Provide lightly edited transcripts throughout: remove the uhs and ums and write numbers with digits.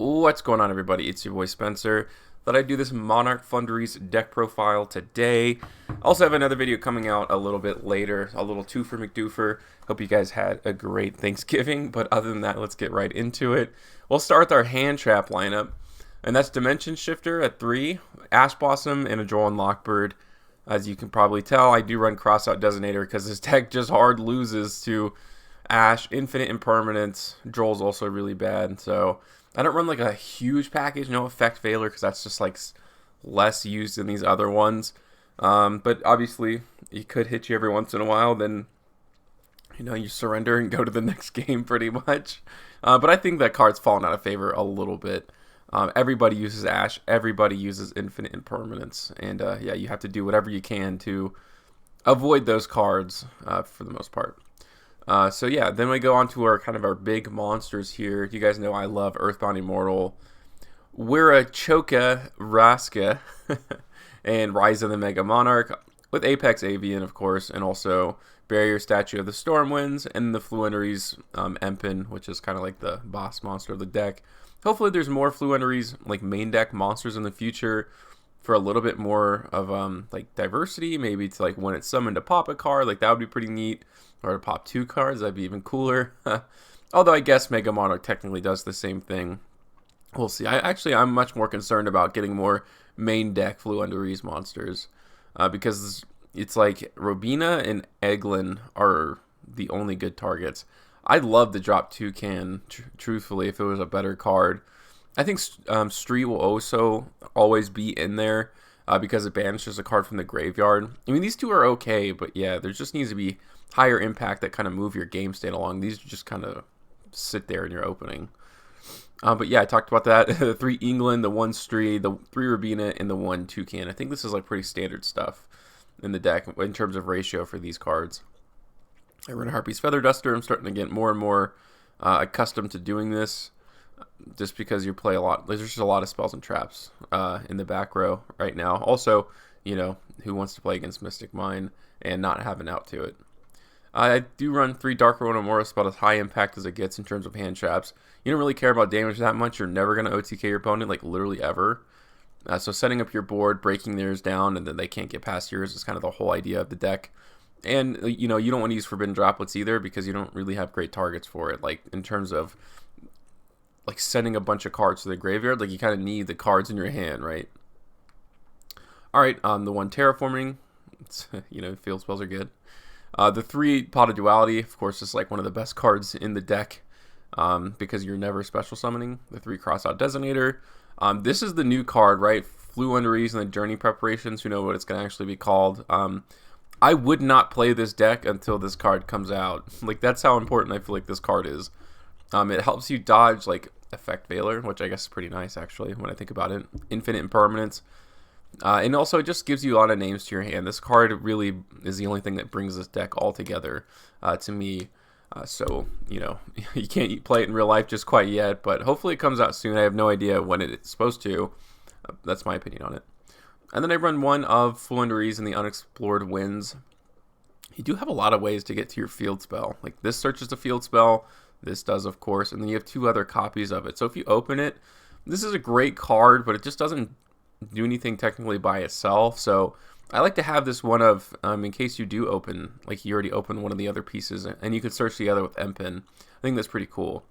What's going on, everybody? It's your boy Spencer. Thought I'd do this Monarch Floowandereeze deck profile today. Also have another video coming out a little bit later, a little twofer McDoofer. Hope you guys had a great Thanksgiving, but other than that, let's get right into it. We'll start with our hand trap lineup, and that's Dimension Shifter at 3, Ash Blossom, and a Droll and Lockbird. As you can probably tell, I do run Crossout Designator because this deck just hard loses to Ash, Infinite Impermanence. Droll's also really bad, so I don't run like a huge package, no Effect Veiler, because that's just like less used than these other ones. But obviously, it could hit you every once in a while, then you surrender and go to the next game pretty much. But I think that card's fallen out of favor a little bit. Everybody uses Ash, everybody uses Infinite Impermanence, and yeah, you have to do whatever you can to avoid those cards for the most part. So yeah, then we go on to our big monsters here. You guys know I love Earthbound Immortal, Choka Raska, and Rise of the Mega Monarch, with Apex Avian, of course, and also Barrier Statue of the Stormwinds, and the Floowandereeze Empin, which is kind of like the boss monster of the deck. Hopefully there's more Floowandereeze like main deck monsters in the future for a little bit more of like diversity, maybe to like when it's summoned to pop a card, like that would be pretty neat. Or to pop 2 cards, that'd be even cooler. Although I guess Mega Monarch technically does the same thing. We'll see. I'm much more concerned about getting more main deck Floowandereeze monsters. Because it's like Robina and Eglin are the only good targets. I'd love to drop Toucan, truthfully, if it was a better card. I think Street will also always be in there because it banishes a card from the graveyard. I mean, these two are okay, but yeah, there just needs to be higher impact that kind of move your game state along. These just kind of sit there in your opening. But yeah, I talked about that. The 3 England, the 1 Stree, the 3 Robina, and the 1 Toucan. I think this is like pretty standard stuff in the deck in terms of ratio for these cards. I run a Harpy's Feather Duster. I'm starting to get more and more accustomed to doing this, just because you play a lot. There's just a lot of spells and traps in the back row right now. Also, who wants to play against Mystic Mine and not have an out to it? I do run 3 Dark Ronomorphs, about as high impact as it gets in terms of hand traps. You don't really care about damage that much. You're never going to OTK your opponent, like literally ever. So setting up your board, breaking theirs down, and then they can't get past yours is kind of the whole idea of the deck. And, you don't want to use Forbidden Droplets either because you don't really have great targets for it. Like, in terms of, like, sending a bunch of cards to the graveyard, like, you kind of need the cards in your hand, right? Alright, the 1 Terraforming. Field spells are good. The 3 Pot of Duality, of course, is like one of the best cards in the deck because you're never special summoning. The 3 Crossout Designator. This is the new card, right? Floowandereeze and the Journey Preparations. Who know what it's going to actually be called. I would not play this deck until this card comes out. Like, that's how important I feel like this card is. It helps you dodge, like, Effect Veiler, which I guess is pretty nice, actually, when I think about it. Infinite Impermanence. And also, it just gives you a lot of names to your hand. This card really is the only thing that brings this deck all together to me. So, you can't play it in real life just quite yet, but hopefully it comes out soon. I have no idea when it's supposed to. That's my opinion on it. And then I run 1 of Floowandereeze and the Unexplored Winds. You do have a lot of ways to get to your field spell. Like, this searches the field spell. This does, of course. And then you have 2 other copies of it. So if you open it, this is a great card, but it just doesn't do anything technically by itself. So I like to have this one of, in case you do open, like you already opened one of the other pieces, and you could search the other with Empin. I think that's pretty cool.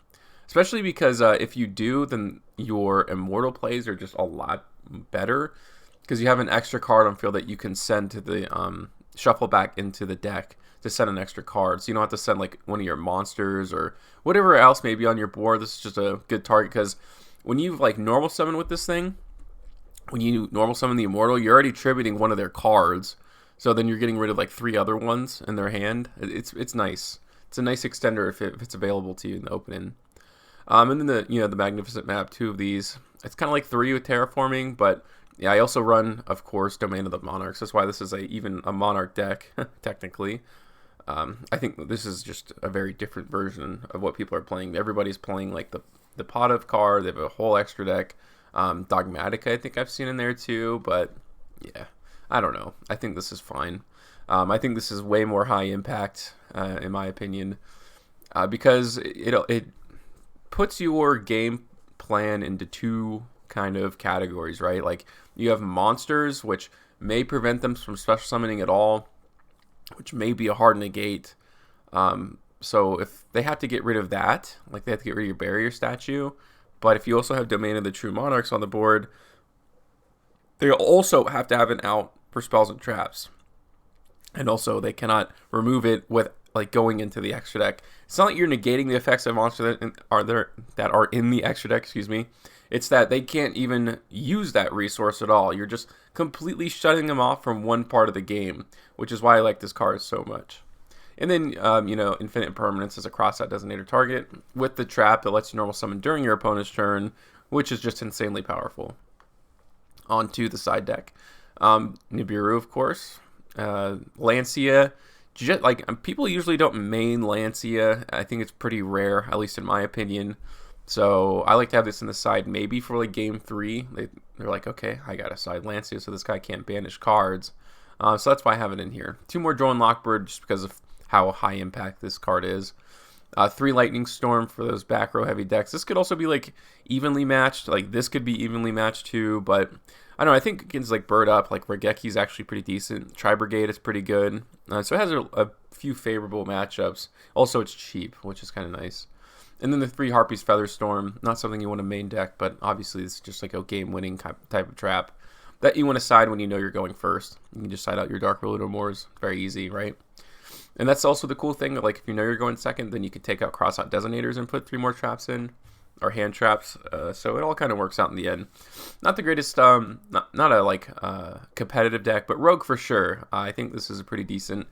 Especially because if you do, then your Immortal plays are just a lot better. Because you have an extra card on field that you can send to the shuffle back into the deck to send an extra card. So you don't have to send like one of your monsters or whatever else may be on your board. This is just a good target because when you like normal summon with this thing, when you normal summon the Immortal, you're already tributing one of their cards. So then you're getting rid of like 3 other ones in their hand. It's nice. It's a nice extender if it's available to you in the opening. And then the Magnificent Map, 2 of these. It's kind of like 3 with Terraforming, but yeah, I also run, of course, Domain of the Monarchs. That's why this is even a Monarch deck, technically. I think this is just a very different version of what people are playing. Everybody's playing like the pot of card. They have a whole extra deck. Dogmatica, I think I've seen in there too, but yeah, I don't know. I think this is fine. I think this is way more high impact, in my opinion, because it puts your game plan into two kind of categories, right? Like you have monsters, which may prevent them from special summoning at all, which may be a hard negate. So if they have to get rid of that, like they have to get rid of your barrier statue, but if you also have Domain of the True Monarchs on the board, they also have to have an out for spells and traps. And also they cannot remove it with like going into the extra deck. It's not like you're negating the effects of monsters that are in the extra deck, excuse me. It's that they can't even use that resource at all. You're just completely shutting them off from one part of the game, which is why I like this card so much. And then, Infinite Impermanence is a cross-out designator target with the trap that lets you normal summon during your opponent's turn, which is just insanely powerful. On to the side deck. Nibiru, of course. Lancia. People usually don't main Lancia. I think it's pretty rare, at least in my opinion. So I like to have this in the side maybe for like game 3. They're like, okay, I got a side Lancia, so this guy can't banish cards. So that's why I have it in here. 2 more Droll and Lockbird just because of how high impact this card is. 3 Lightning Storm for those back row heavy decks. This could also be like evenly matched. Like this could be evenly matched too, but I don't know. I think against like Bird Up, like Rageki's actually pretty decent. Tri-Brigade is pretty good. So it has a few favorable matchups. Also, it's cheap, which is kind of nice. And then the 3 Harpy's Featherstorm. Not something you want to main deck, but obviously it's just like a game-winning type of trap that you want to side when you know you're going first. You can just side out your Dark Ruler Moors. Very easy, right? And that's also the cool thing. Like if you know you're going second, then you could take out cross-out Detonators and put 3 more traps in, or hand traps. So it all kind of works out in the end. Not the greatest, not a competitive deck, but Rogue for sure. I think this is a pretty decent,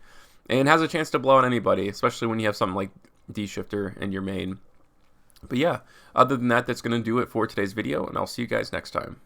and has a chance to blow out anybody, especially when you have something like D-Shifter in your main. But yeah, other than that, that's going to do it for today's video, and I'll see you guys next time.